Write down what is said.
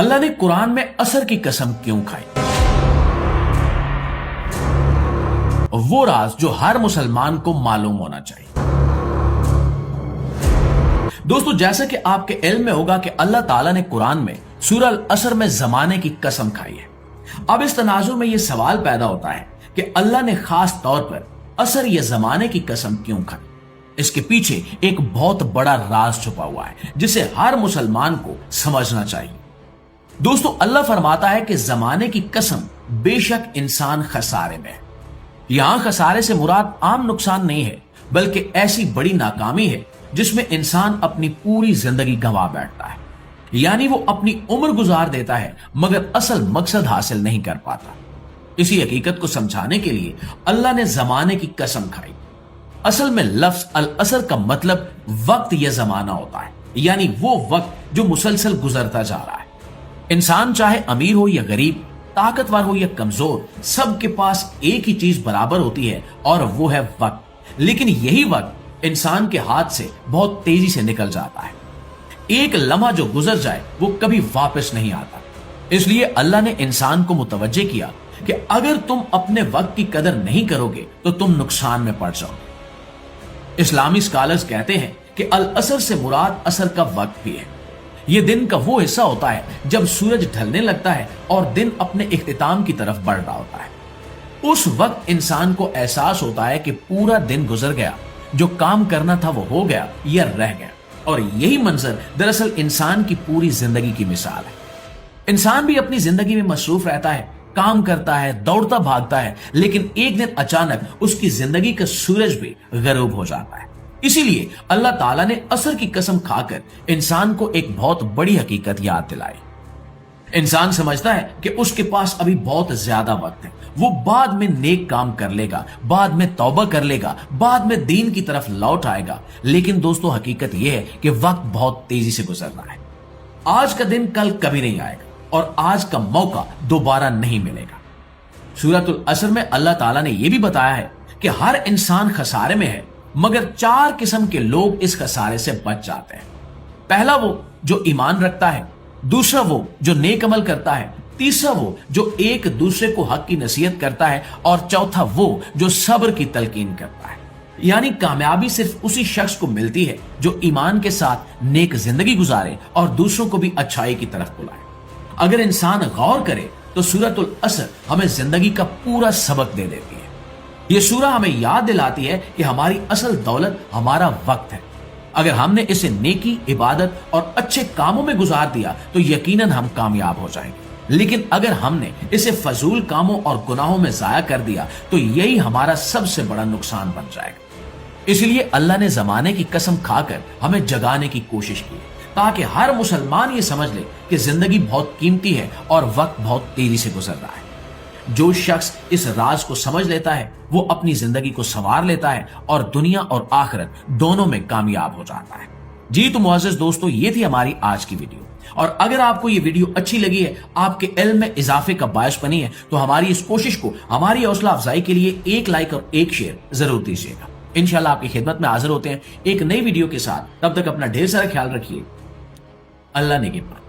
اللہ نے قرآن میں عصر کی قسم کیوں کھائی؟ وہ راز جو ہر مسلمان کو معلوم ہونا چاہیے۔ دوستو، جیسا کہ آپ کے علم میں ہوگا کہ اللہ تعالیٰ نے قرآن میں سورہ العصر میں زمانے کی قسم کھائی ہے۔ اب اس تناظر میں یہ سوال پیدا ہوتا ہے کہ اللہ نے خاص طور پر عصر یا زمانے کی قسم کیوں کھائی؟ اس کے پیچھے ایک بہت بڑا راز چھپا ہوا ہے جسے ہر مسلمان کو سمجھنا چاہیے۔ دوستو، اللہ فرماتا ہے کہ زمانے کی قسم بے شک انسان خسارے میں ہے۔ یہاں خسارے سے مراد عام نقصان نہیں ہے، بلکہ ایسی بڑی ناکامی ہے جس میں انسان اپنی پوری زندگی گنوا بیٹھتا ہے، یعنی وہ اپنی عمر گزار دیتا ہے مگر اصل مقصد حاصل نہیں کر پاتا۔ اسی حقیقت کو سمجھانے کے لیے اللہ نے زمانے کی قسم کھائی۔ اصل میں لفظ العصر کا مطلب وقت یا زمانہ ہوتا ہے، یعنی وہ وقت جو مسلسل گزرتا جا رہا ہے۔ انسان چاہے امیر ہو یا غریب، طاقتور ہو یا کمزور، سب کے پاس ایک ہی چیز برابر ہوتی ہے اور وہ ہے وقت۔ لیکن یہی وقت انسان کے ہاتھ سے بہت تیزی سے نکل جاتا ہے۔ ایک لمحہ جو گزر جائے وہ کبھی واپس نہیں آتا۔ اس لیے اللہ نے انسان کو متوجہ کیا کہ اگر تم اپنے وقت کی قدر نہیں کرو گے تو تم نقصان میں پڑ جاؤ گے۔ اسلامی سکالرز کہتے ہیں کہ العصر سے مراد عصر کا وقت بھی ہے۔ یہ دن کا وہ حصہ ہوتا ہے جب سورج ڈھلنے لگتا ہے اور دن اپنے اختتام کی طرف بڑھ رہا ہوتا ہے۔ اس وقت انسان کو احساس ہوتا ہے کہ پورا دن گزر گیا، جو کام کرنا تھا وہ ہو گیا یا رہ گیا، اور یہی منظر دراصل انسان کی پوری زندگی کی مثال ہے۔ انسان بھی اپنی زندگی میں مصروف رہتا ہے، کام کرتا ہے، دوڑتا بھاگتا ہے، لیکن ایک دن اچانک اس کی زندگی کا سورج بھی غروب ہو جاتا ہے۔ اسی لیے اللہ تعالیٰ نے عصر کی قسم کھا کر انسان کو ایک بہت بڑی حقیقت یاد دلائی۔ انسان سمجھتا ہے کہ اس کے پاس ابھی بہت زیادہ وقت ہے، وہ بعد میں نیک کام کر لے گا، بعد میں توبہ کر لے گا، بعد میں دین کی طرف لوٹ آئے گا۔ لیکن دوستو، حقیقت یہ ہے کہ وقت بہت تیزی سے گزر رہا ہے۔ آج کا دن کل کبھی نہیں آئے گا اور آج کا موقع دوبارہ نہیں ملے گا۔ سورۃ العصر میں اللہ تعالیٰ نے یہ بھی بتایا ہے کہ ہر انسان خسارے میں ہے، مگر 4 قسم کے لوگ اس خسارے سے بچ جاتے ہیں۔ پہلا وہ جو ایمان رکھتا ہے، دوسرا وہ جو نیک عمل کرتا ہے، تیسرا وہ جو ایک دوسرے کو حق کی نصیحت کرتا ہے، اور چوتھا وہ جو صبر کی تلقین کرتا ہے۔ یعنی کامیابی صرف اسی شخص کو ملتی ہے جو ایمان کے ساتھ نیک زندگی گزارے اور دوسروں کو بھی اچھائی کی طرف بلائے۔ اگر انسان غور کرے تو سورۃ العصر ہمیں زندگی کا پورا سبق دے دیتی ہے۔ یہ سورہ ہمیں یاد دلاتی ہے کہ ہماری اصل دولت ہمارا وقت ہے۔ اگر ہم نے اسے نیکی، عبادت اور اچھے کاموں میں گزار دیا تو یقیناً ہم کامیاب ہو جائیں گے، لیکن اگر ہم نے اسے فضول کاموں اور گناہوں میں ضائع کر دیا تو یہی ہمارا سب سے بڑا نقصان بن جائے گا۔ اس لیے اللہ نے زمانے کی قسم کھا کر ہمیں جگانے کی کوشش کی تاکہ ہر مسلمان یہ سمجھ لے کہ زندگی بہت قیمتی ہے اور وقت بہت تیزی سے گزر رہا ہے۔ جو شخص اس راز کو سمجھ لیتا ہے وہ اپنی زندگی کو سنوار لیتا ہے اور دنیا اور آخرت دونوں میں کامیاب ہو جاتا ہے۔ جی تو معزز دوستو، یہ تھی ہماری آج کی ویڈیو، اور اگر آپ کو یہ ویڈیو اچھی لگی ہے، آپ کے علم میں اضافے کا باعث بنی ہے، تو ہماری اس کوشش کو ہماری حوصلہ افزائی کے لیے ایک لائک اور ایک شیئر ضرور دیجیے گا۔ انشاءاللہ آپ کی خدمت میں حاضر ہوتے ہیں ایک نئی ویڈیو کے ساتھ۔ تب تک اپنا ڈھیر سارا خیال رکھیے۔ اللہ نگہبان۔